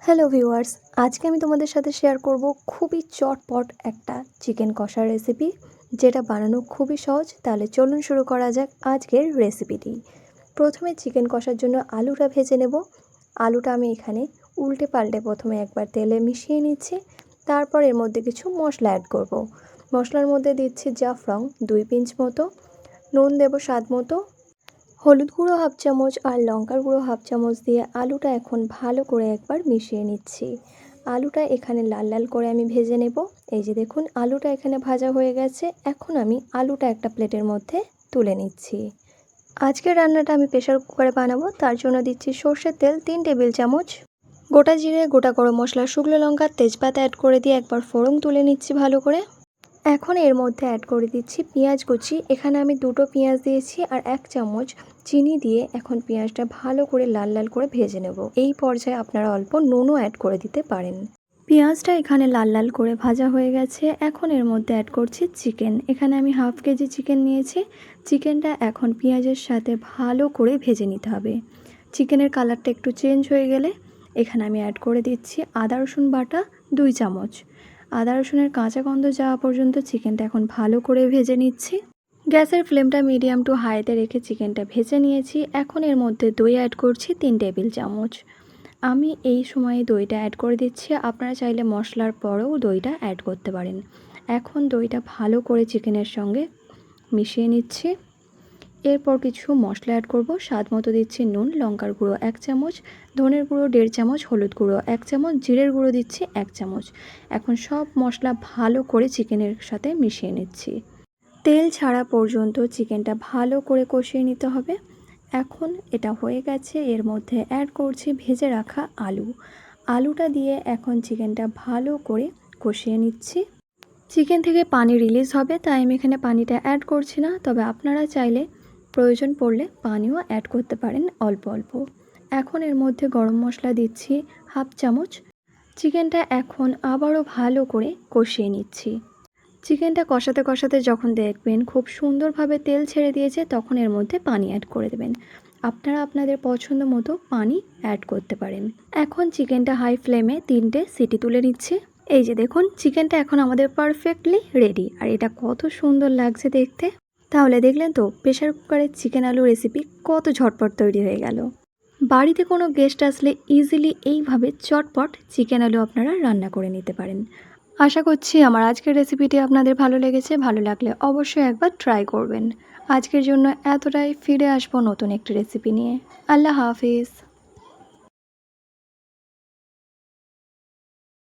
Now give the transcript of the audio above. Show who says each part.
Speaker 1: Hello viewers, আজকে আমি তোমাদের সাথে শেয়ার করব খুবই চটপট একটা চিকেন কষার রেসিপি, যেটা বানানো খুবই সহজ। তাহলে চলুন শুরু করা যাক আজকের রেসিপিটি। প্রথমে চিকেন কষার জন্য আলুটা ভেজে নেব। আলুটা আমি এখানে উল্টে পাল্টে প্রথমে একবার তেলে মিশিয়ে নিচ্ছি। তারপর এর মধ্যে কিছু মশলা অ্যাড করব। মশলার মধ্যে দিচ্ছি জাফরাং 2 পিঞ্চ মতো, নুন দেব স্বাদ মতো, হলুদ গুঁড়ো হাফ চামচ আর লঙ্কার গুঁড়ো হাফ চামচ দিয়ে আলুটা এখন ভালো করে একবার মিশিয়ে নিচ্ছি। আলুটা এখানে লাল লাল করে আমি ভেজে নেব। এই যে দেখুন, আলুটা এখানে ভাজা হয়ে গেছে। এখন আমি আলুটা একটা প্লেটের মধ্যে তুলে নিচ্ছি। আজকের রান্নাটা আমি প্রেশার কুকারে বানাবো, তার জন্য দিচ্ছি সর্ষের তেল 3 টেবিল চামচ, গোটা জিরে, গোটা গরম মশলা, শুকনো লঙ্কা, তেজপাতা অ্যাড করে দিয়ে একবার ফোড়ন তুলে নিচ্ছি ভালো করে। এখন এর মধ্যে অ্যাড করে দিচ্ছি পেঁয়াজ কুচি। এখানে আমি 2টো পেঁয়াজ দিয়েছি আর 1 চামচ চিনি দিয়ে এখন পেঁয়াজটা ভালো করে লাল লাল করে ভেজে নেব। এই পর্যায়ে আপনারা অল্প নুনও অ্যাড করে দিতে পারেন। পেঁয়াজটা এখানে লাল লাল করে ভাজা হয়ে গেছে। এখন এর মধ্যে অ্যাড করছি চিকেন। এখানে আমি হাফ কেজি চিকেন নিয়েছি। চিকেনটা এখন পেঁয়াজের সাথে ভালো করে ভেজে নিতে হবে। চিকেনের কালারটা একটু চেঞ্জ হয়ে গেলে এখানে আমি অ্যাড করে দিচ্ছি আদা রসুন বাটা 2 চামচ। আদা রসুনের কাঁচা গন্ধ যাওয়া পর্যন্ত চিকেনটা এখন ভালো করে ভেজে নিচ্ছি। গ্যাসের ফ্লেমটা মিডিয়াম টু হাইতে রেখে চিকেনটা ভেজে নিয়েছি। এখন এর মধ্যে দই অ্যাড করছি 3 টেবিল চামচ। আমি এই সময়ে দইটা অ্যাড করে দিচ্ছি। আপনারা চাইলে মশলার পরেও দইটা অ্যাড করতে পারেন। এখন দইটা ভালো করে চিকেনের সঙ্গে মিশিয়ে নিচ্ছি। এরপর কিছু মশলা অ্যাড করব। স্বাদ মতো দিচ্ছি নুন, লঙ্কার গুঁড়ো 1 চামচ, ধনের গুঁড়ো 1.5 চামচ, হলুদ গুঁড়ো 1 চামচ, জিরের গুঁড়ো দিচ্ছি 1 চামচ। এখন সব মশলা ভালো করে চিকেনের সাথে মিশিয়ে নিচ্ছি। তেল ছাড়া পর্যন্ত চিকেনটা ভালো করে কষিয়ে নিতে হবে। এখন এটা হয়ে গেছে। এর মধ্যে অ্যাড করছি ভেজে রাখা আলু। আলুটা দিয়ে এখন চিকেনটা ভালো করে কষিয়ে নিচ্ছি। চিকেন থেকে পানি রিলিজ হবে, তাই আমি এখানে পানিটা অ্যাড করছি না। তবে আপনারা চাইলে প্রয়োজন পড়লে পানিও অ্যাড করতে পারেন অল্প অল্প। এখন এর মধ্যে গরম মশলা দিচ্ছি হাফ চামচ। চিকেনটা এখন আবারও ভালো করে কষিয়ে নিচ্ছি। চিকেনটা কষাতে কষাতে যখন দেখবেন খুব সুন্দরভাবে তেল ছেড়ে দিয়েছে, তখন এর মধ্যে পানি অ্যাড করে দেবেন। আপনারা আপনাদের পছন্দ মতো পানি অ্যাড করতে পারেন। এখন চিকেনটা হাই ফ্লেমে 3টে সিটি তুলে নিচ্ছি। এই যে দেখুন, চিকেনটা এখন আমাদের পারফেক্টলি রেডি। আর এটা কত সুন্দর লাগছে দেখতে। তাহলে দেখলেন তো, প্রেশার কুকারের চিকেন আলু রেসিপি কত ঝটপট তৈরি হয়ে গেল। বাড়িতে কোনো গেস্ট আসলে ইজিলি এইভাবে চটপট চিকেন আলু আপনারা রান্না করে নিতে পারেন। আশা করছি আমার আজকের রেসিপিটি আপনাদের ভালো লেগেছে। ভালো লাগলে অবশ্যই একবার ট্রাই করবেন। আজকের জন্য এতটাই। ফিরে আসবো নতুন একটি রেসিপি নিয়ে। আল্লাহ হাফিজ।